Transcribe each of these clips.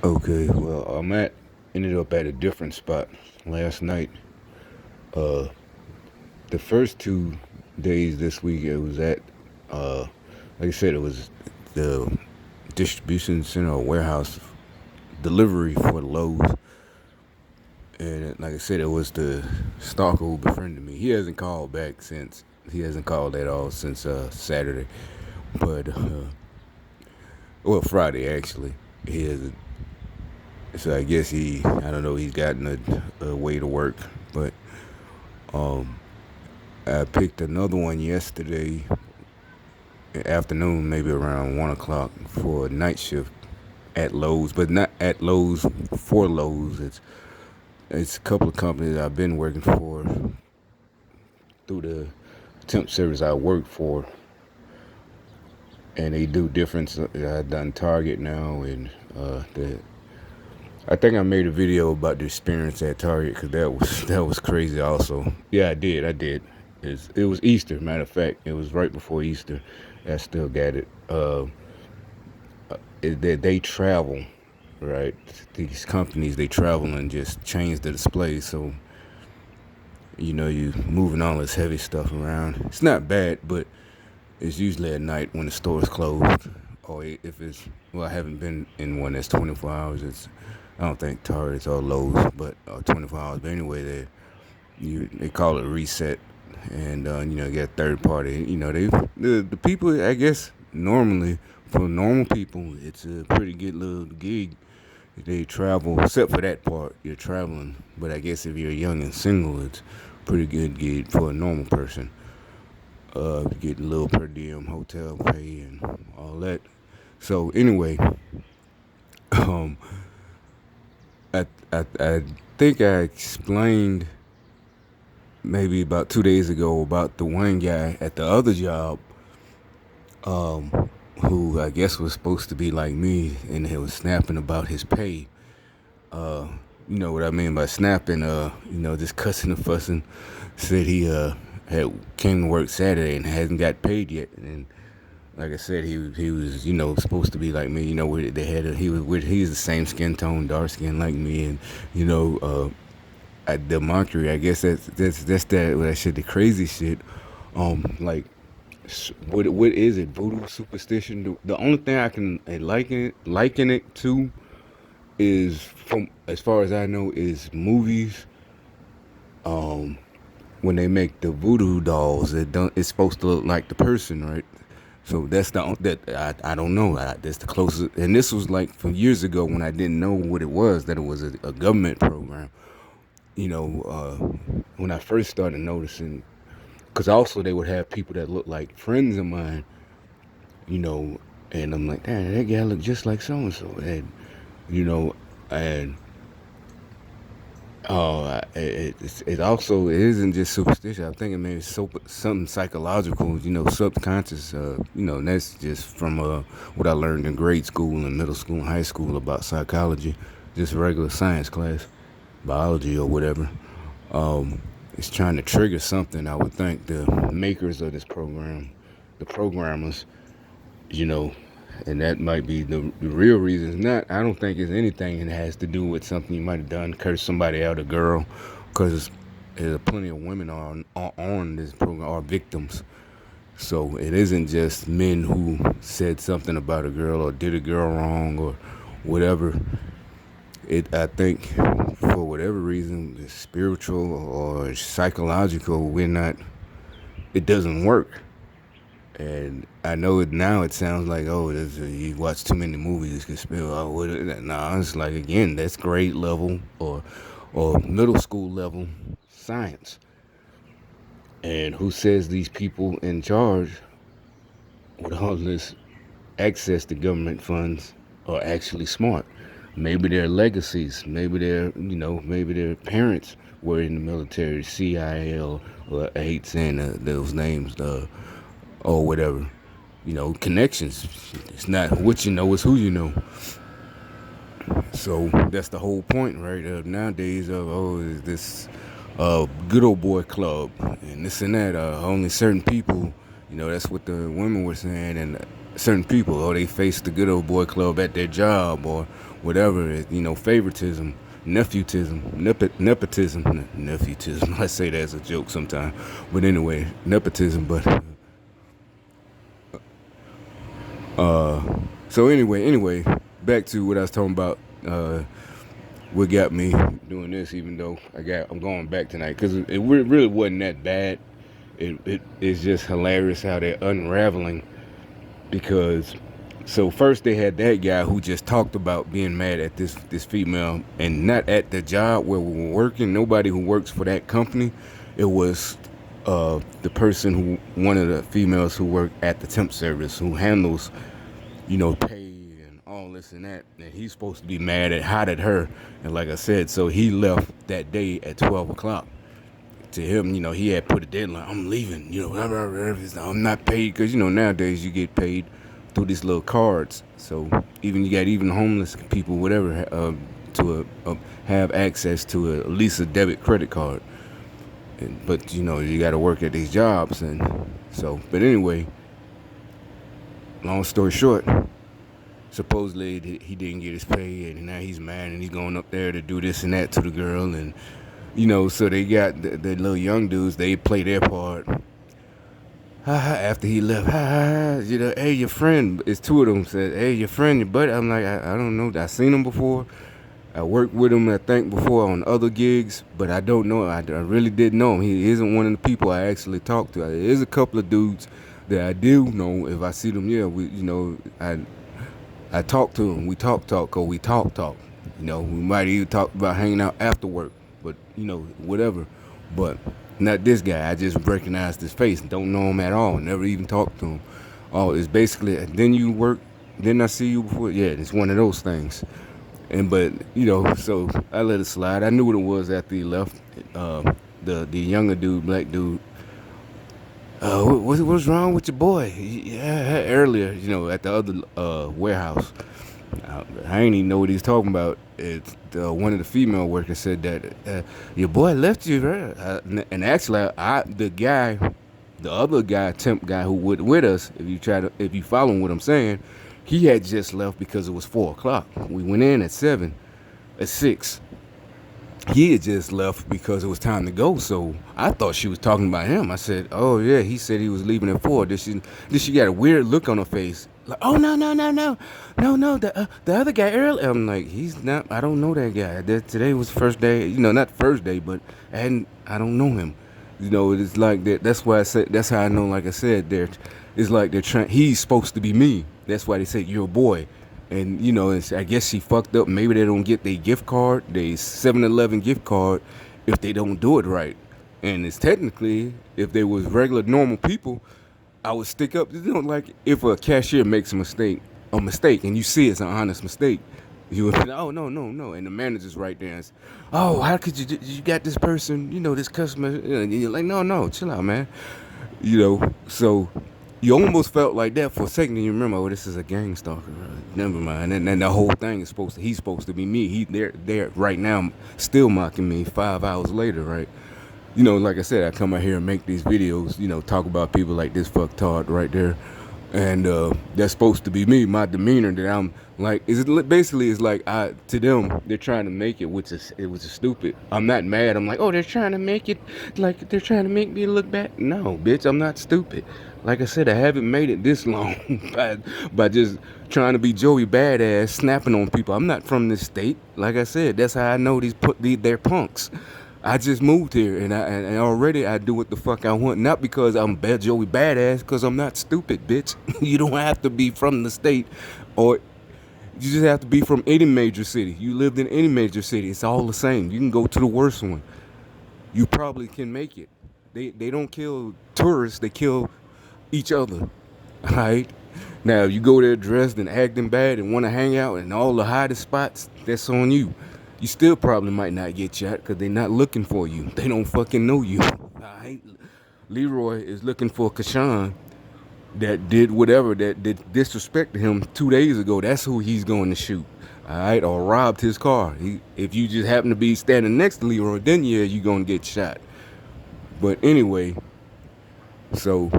Okay, well, ended up at a different spot last night. Uh, the first 2 days this week, it was at, uh, like I said, it was the distribution center or warehouse delivery for Lowe's. And like I said, it was the stalker who befriended me. He hasn't called back since. He hasn't called at all since Saturday. But, well, Friday actually. He hasn't. So I guess I don't know, he's gotten a way to work. But um, I picked another one yesterday afternoon, maybe around 1 o'clock for a night shift at Lowe's, but not at Lowe's for Lowe's. It's a couple of companies I've been working for through the temp service I work for, and they do different. I've done Target now, and I think I made a video about the experience at Target because that was crazy. Also, yeah, I did. I did. It was Easter. Matter of fact, it was right before Easter. I still got it. They travel, right? These companies they travel and just change the display. So you moving all this heavy stuff around. It's not bad, but it's usually at night when the store is closed, or if it's well, I haven't been in one that's 24 hours. I don't think Target's or Lowe's, but 24 hours. But anyway, they call it reset, and you get third party. The people, I guess, normally for normal people, it's a pretty good little gig. They travel, except for that part, you're traveling. But I guess if you're young and single, it's a pretty good gig for a normal person. Get a little per diem hotel pay and all that. So anyway, um, I think I explained maybe about 2 days ago about the one guy at the other job, who I guess was supposed to be like me, and he was snapping about his pay. Uh, you know what I mean by snapping? Just cussing and fussing. Said he had came to work Saturday and hasn't got paid yet, and like I said, he was supposed to be like me. They had he's the same skin tone, dark skin like me, and you know the mockery. I guess that's that shit, the crazy shit. Like what is it? Voodoo superstition. The only thing I can liken it to is, from as far as I know, is movies. Um, when they make the voodoo dolls, it's supposed to look like the person, right? So that's that I don't know. That's the closest, and this was like from years ago when I didn't know what it was, that it was a government program. When I first started noticing, because also they would have people that look like friends of mine, you know, and I'm like, damn, that guy look just like so and so, and you know, and it also it isn't just superstition. I think it may be something psychological, subconscious. And that's just from what I learned in grade school and middle school and high school about psychology, just regular science class, biology or whatever. Um, it's trying to trigger something. I would think the makers of this program, the programmers, you know, and that might be the real reason. It's not. I don't think it's anything that has to do with something you might have done, curse somebody out, a girl, because there's plenty of women on this program are victims. So it isn't just men who said something about a girl or did a girl wrong or whatever. I think for whatever reason, it's spiritual or psychological. It doesn't work. And I know it now. It sounds like, oh, you watch too many movies, you can spill. Oh, nah, it's like, again, that's grade level or middle school level science. And who says these people in charge with all this access to government funds are actually smart? Maybe their legacies, maybe their parents were in the military, CIA, or I hate saying those names, or whatever. Connections. It's not what you know, it's who you know. So that's the whole point, right? Nowadays, is this good old boy club and this and that. Only certain people, that's what the women were saying, and certain people, or they face the good old boy club at their job, or whatever. Favoritism, nepotism. I say that as a joke sometimes, but anyway, nepotism. But anyway, back to what I was talking about. What got me doing this, even though I'm going back tonight, because it really wasn't that bad. It's just hilarious how they're unraveling, because so first they had that guy who just talked about being mad at this female, and not at the job where we were working. Nobody who works for that company. It was the person one of the females who work at the temp service, who handles pay and all this and that, and he's supposed to be hot at her. And like I said, so he left that day at 12 o'clock. To him, he had put a deadline. I'm leaving, I'm not paid, because, nowadays you get paid through these little cards. So you got homeless people, whatever, to have access to at least a debit credit card. But, you got to work at these jobs. And so, but anyway, long story short, supposedly he didn't get his pay, and now he's mad, and he's going up there to do this and that to the girl. And so they got the little young dudes, they play their part. After he left, hey, your friend, it's two of them, said, hey, your friend, your buddy. I'm like, I don't know, I seen him before. I worked with him, I think, before on other gigs, but I don't know. I really didn't know him. He isn't one of the people I actually talked to. There is a couple of dudes that I do know. If I see them, I talk to him. We talk, or we talk. We might even talk about hanging out after work, but, whatever. But not this guy. I just recognized his face. Don't know him at all. Never even talked to him. Oh, it's basically, then you work, then I see you before. Yeah, it's one of those things. But, so I let it slide. I knew what it was after he left. The younger dude, black dude, what's wrong with your boy? Yeah, earlier, at the other warehouse. I ain't even know what he's talking about. It's one of the female workers said that your boy left you, right? And actually, the other guy, temp guy who was with us, if you following what I'm saying, he had just left because it was 4 o'clock. We went in at 6. He had just left because it was time to go. So I thought she was talking about him. I said, oh yeah, he said he was leaving at 4. Then she got a weird look on her face. Like, oh, no, the other guy earlier. I'm like, he's not, I don't know that guy. Today was the first day, not first day, but I don't know him. It's like that. That's why I said, that's how I know, like I said, it's like they're trying, he's supposed to be me. That's why they said, you're a boy. And, I guess she fucked up. Maybe they don't get their gift card, their 7-Eleven gift card, if they don't do it right. And it's technically, if they was regular, normal people, I would stick up. Like if a cashier makes a mistake, and you see it's an honest mistake, you would be, oh, no. And the manager's right there. And oh, how could you got this person, this customer. And you're like, no, chill out, man. So you almost felt like that for a second, and you remember, oh, this is a gang stalker. Never mind. And the whole thing is he's supposed to be me. They're right now still mocking me 5 hours later, right? Like I said, I come out here and make these videos, talk about people like this fucktard right there. And that's supposed to be me, my demeanor, that I'm like, basically it's like, to them, they're trying to make it, which is stupid. I'm not mad. I'm like, oh, they're trying to make it, like they're trying to make me look bad. No, bitch, I'm not stupid. Like I said, I haven't made it this long by just trying to be Joey Badass, snapping on people. I'm not from this state. Like I said, that's how I know they're punks. I just moved here, and already I do what the fuck I want. Not because I'm bad Joey Badass, because I'm not stupid, bitch. You don't have to be from the state, or you just have to be from any major city. You lived in any major city. It's all the same. You can go to the worst one. You probably can make it. They don't kill tourists. They kill each other. All right? Now, you go there dressed and acting bad and want to hang out in all the hottest spots, that's on you. You still probably might not get shot because they're not looking for you. They don't fucking know you. Right? Leroy is looking for Kashawn that did whatever, that disrespected him 2 days ago. That's who he's going to shoot. All right? Or robbed his car. If you just happen to be standing next to Leroy, then yeah, you're going to get shot. But anyway, so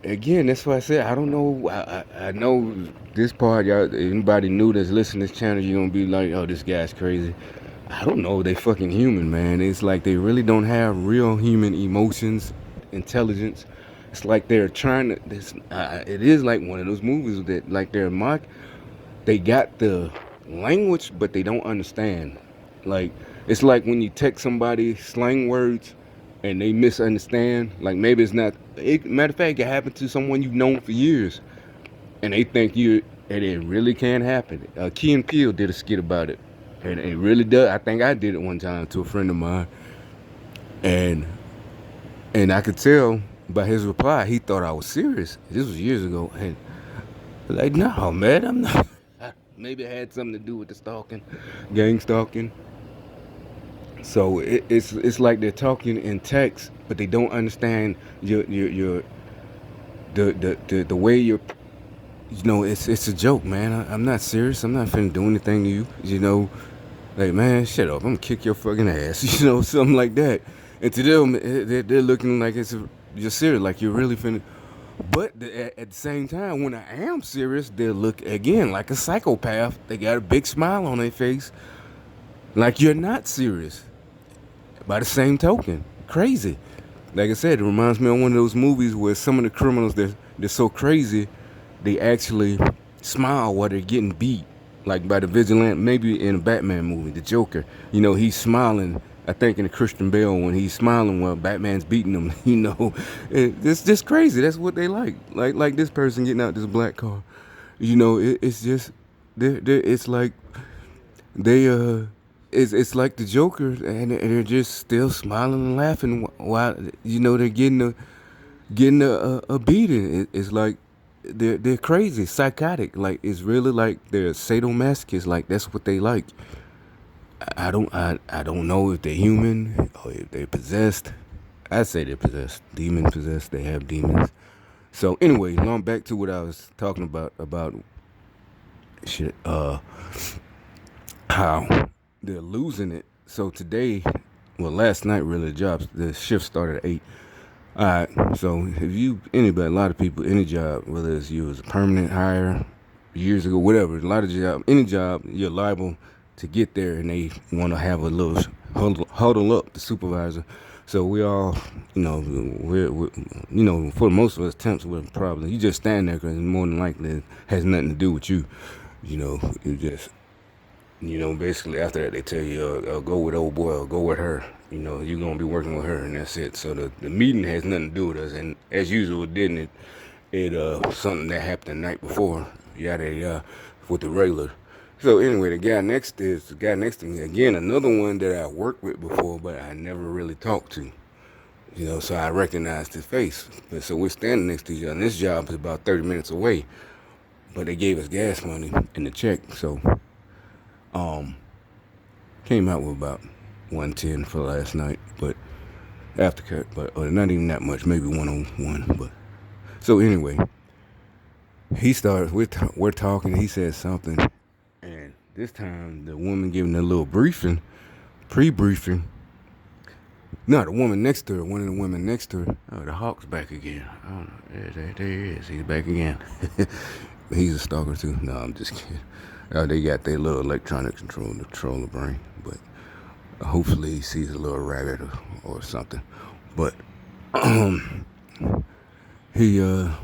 again, that's why I said I don't know. I know this part, y'all. Anybody new that's listening to this channel, you're gonna be like, "Oh, this guy's crazy." I don't know. They fucking human, man. It's like they really don't have real human emotions, intelligence. It's like they're trying to. It is like one of those movies that, like, they're mock. They got the language, but they don't understand. Like, it's like when you text somebody slang words and they misunderstand. Like, maybe it's not. Matter of fact, it happened to someone you've known for years, and they think you, and it really can happen. Key and Peele did a skit about it, and it really does. I think I did it one time to a friend of mine, and I could tell by his reply he thought I was serious. This was years ago, and like, no, man, I'm not. Maybe it had something to do with the stalking, gang stalking. So it's like they're talking in text, but they don't understand your the way you're. You know, it's a joke, man. I'm not serious. I'm not finna do anything to you. You know, like, man, shut up. I'm gonna kick your fucking ass. You know, something like that. And to them, they're looking like you're serious, like you're really finna. But at the same time, when I am serious, they look again like a psychopath. They got a big smile on their face, like you're not serious. By the same token, crazy. Like I said, it reminds me of one of those movies where some of the criminals they're so crazy, they actually smile while they're getting beat. Like by the vigilante, maybe in a Batman movie, the Joker. You know, he's smiling. I think in the Christian Bale when he's smiling while Batman's beating him. You know, it's just crazy. That's what they like. Like this person getting out this black car. You know, it's just it's like they it's like the Joker, and they're just still smiling and laughing while you know they're getting a beating. It's like they're crazy, psychotic. Like it's really like they're sadomasochists. Like that's what they like. I don't know if they're human or if they're possessed. I say they're possessed, demon possessed. They have demons. So anyway, long back to what I was talking about shit. How they're losing it. So today, well, last night really, the shift started at 8. All right. So if anybody, a lot of people, any job, whether it's you as a permanent hire, years ago, whatever, a lot of any job, you're liable to get there, and they want to have a little huddle up the supervisor. So we all, you know, you know, for most of us temps, we're probably you just stand there because more than likely it has nothing to do with you. You know, you just basically after that they tell you, go with old boy or go with her. You know, you're gonna be working with her, and that's it. So the meeting has nothing to do with us. And as usual, didn't it? Something that happened the night before, yada yada, with the regular. So anyway, the guy next to me again, another one that I worked with before, but I never really talked to. You know, so I recognized his face. But so we're standing next to each other. And this job is about 30 minutes away, but they gave us gas money in the check, so um, came out with about 110 for last night, but after cut, but or not even that much, maybe 101. But so anyway, he started. We're talking. He said something, and this time the woman giving a little briefing, pre-briefing. No, the woman next to her, one of the women next to her. Oh, the Hawk's back again. Oh, there he is. He's back again. He's a stalker too. No, I'm just kidding. They got their little electronic control to control the brain, but hopefully he sees a little rabbit or something. But he the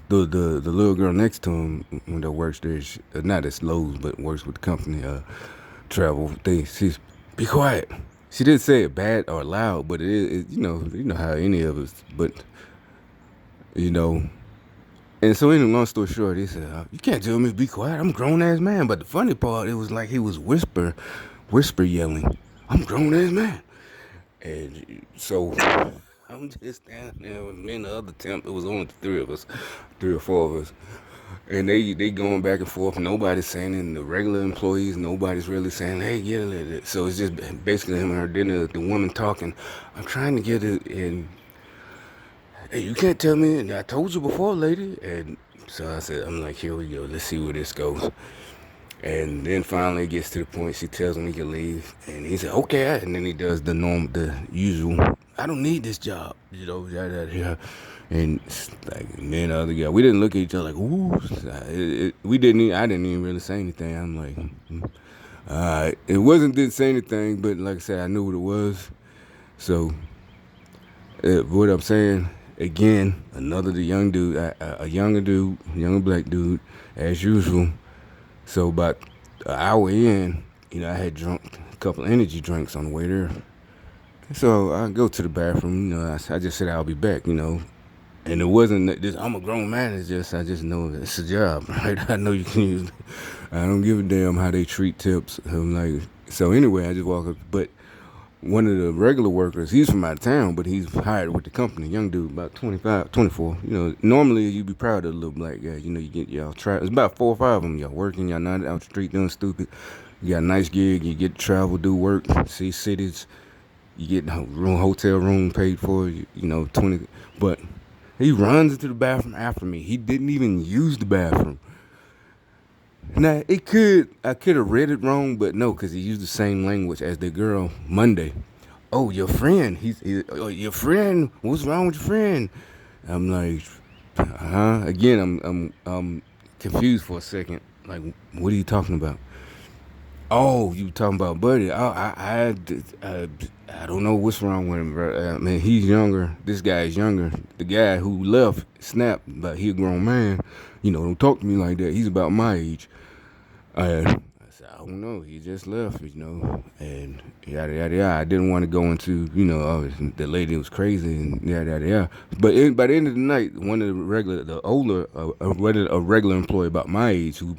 little girl next to him that works there, not at Lowe's, but works with the company, travel. She's be quiet. She didn't say it bad or loud, but you know how any of us. But you know, and so anyway, long story short, he said, "You can't tell me to be quiet. I'm a grown ass man." But the funny part, it was like he was whisper yelling, "I'm a grown ass man." And so I'm just standing there with me and the other temp. It was only three or four of us. And they going back and forth. Nobody's saying it. And the regular employees, nobody's really saying, "Hey, get it." So it's just basically him and her. Then the woman talking. I'm trying to get it in. Hey, you can't tell me. And I told you before, lady. And so I'm like, here we go. Let's see where this goes. And then finally it gets to the point she tells him he can leave, and he said, "Okay." And then he does the usual. I don't need this job, yada yada yada. And like, and then the other guy, we didn't look at each other like, "Ooh." We didn't. I didn't even really say anything. I'm like, it wasn't didn't say anything, but like I said, I knew what it was. So what I'm saying again, another the young dude, a younger dude, younger black dude, as usual. So about an hour in, I had drunk a couple of energy drinks on the way there. So I go to the bathroom. I just said I'll be back. And it wasn't this. I'm a grown man. It's just I just know it's a job, right? I know you can use. I don't give a damn how they treat tips. I'm like, so anyway, I just walk up. But one of the regular workers, he's from out of town, but he's hired with the company. Young dude, about 25, 24. Normally you'd be proud of the little black guy. You get y'all try. It's about 4 or 5 of them. Y'all working. Y'all not out the street doing stupid. You got a nice gig. You get to travel, do work, see cities. You get hotel room paid for. 20. But he runs into the bathroom after me. He didn't even use the bathroom. Now I could have read it wrong, but no, because he used the same language as the girl Monday. Oh, your friend. Oh, your friend. What's wrong with your friend? I'm like, huh? Again, I'm confused for a second. Like, what are you talking about? Oh, you talking about Buddy? I don't know what's wrong with him, bro. I mean, he's younger. This guy is younger. The guy who left snapped, but he a grown man. Don't talk to me like that. He's about my age. I said, I don't know. He just left, and yada yada yada. I didn't want to go into, the lady was crazy and yada yada yada. But by the end of the night, one of a regular employee about my age, who,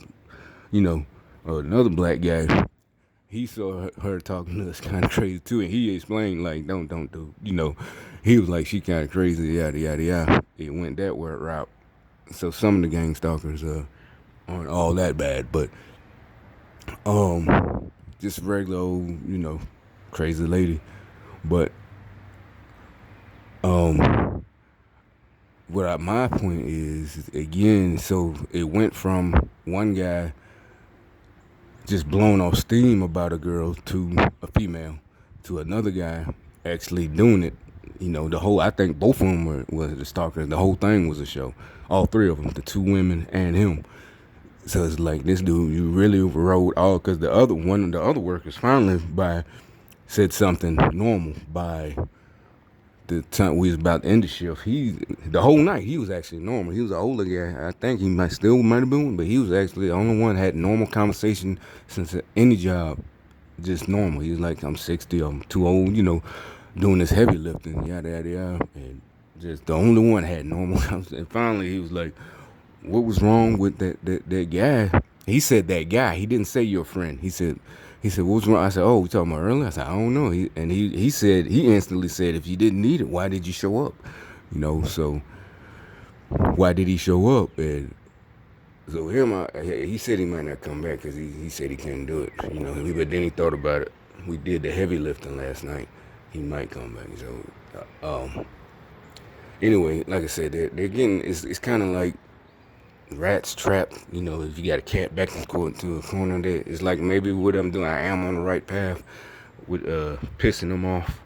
another black guy, he saw her talking to us kind of crazy too, and he explained like, don't do, he was like, she kind of crazy, yada yada yada. It went that route. So some of the gang stalkers aren't all that bad, but just regular old, crazy lady. But my point is again, so it went from one guy just blowing off steam about a girl to a female to another guy actually doing it. I think both of them were the stalkers. The whole thing was a show. All 3 of them, the 2 women and him. So it's like, this dude, you really overrode all, because the other workers finally said something normal by the time we was about to end the shift. The whole night he was actually normal. He was an older guy. I think he might have been, but he was actually the only one that had normal conversation since any job, just normal. He was like, I'm 60, I'm too old, doing this heavy lifting, yada yada yada, and just the only one had normal conversation. And finally he was like, what was wrong with that guy? He said that guy. He didn't say your friend. He said, what's wrong? I said, oh, we talking about earlier? I said, I don't know. He instantly said, if you didn't need it, why did you show up? So why did he show up? And so he said he might not come back because he said he couldn't do it. But then he thought about it. We did the heavy lifting last night. He might come back. So, anyway, like I said, they're getting, it's kind of like rats trapped. If you got a cat back into a corner there, it's like maybe what I'm doing, I am on the right path with pissing them off.